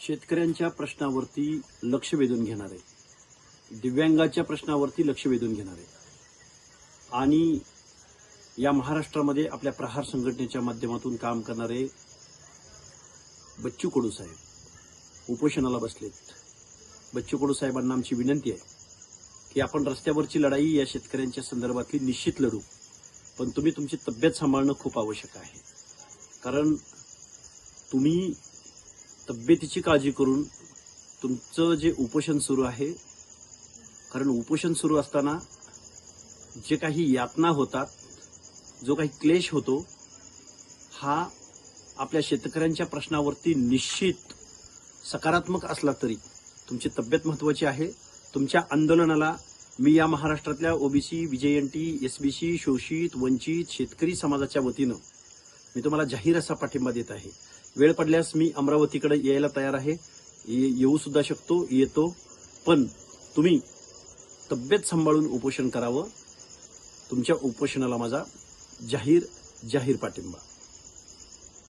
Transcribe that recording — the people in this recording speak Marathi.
शेतकऱ्यांच्या प्रश्नावरती लक्ष वेधून घेणारे, दिव्यांगाच्या प्रश्नावरती लक्ष वेधून घेणारे आणि या महाराष्ट्रामध्ये आपल्या प्रहार संघटनेच्या माध्यमातून काम करणारे बच्चू कडू साहेब उपोषणाला बसलेत। बच्चू कडू साहेबांना आमची विनंती आहे की आपण रस्त्यावरची लढाई या शेतकऱ्यांच्या संदर्भातली निश्चित लढू, पण तुम्ही तुमची तब्येत सांभाळणं खूप आवश्यक आहे। कारण तुम्ही तब्येतीची काळजी करून तुमचं जे उपोषण सुरू आहे, कारण उपोषण सुरू असताना जे काही यातना होतात, जो काही क्लेश होतो, हा आपल्या शेतकऱ्यांच्या प्रश्नावरती निश्चित सकारात्मक असला तरी तुमची तब्येत महत्त्वाची आहे। तुमच्या आंदोलनाला मी या महाराष्ट्रातल्या ओबीसी, विजयंती, एसबीसी, शोषित, वंचित, शेतकरी समाजाच्या वतीनं मी तुम्हाला जाहीर असा पाठिंबा देत आहे। वेळ पडल्यास मी अमरावतीकडे यायला तयार आहे, येऊ सुद्धा शकतो, येतो, पण तुम्ही तब्येत सांभाळून उपोषण करावं। तुमच्या उपोषणाला माझा जाहीर पाठिंबा।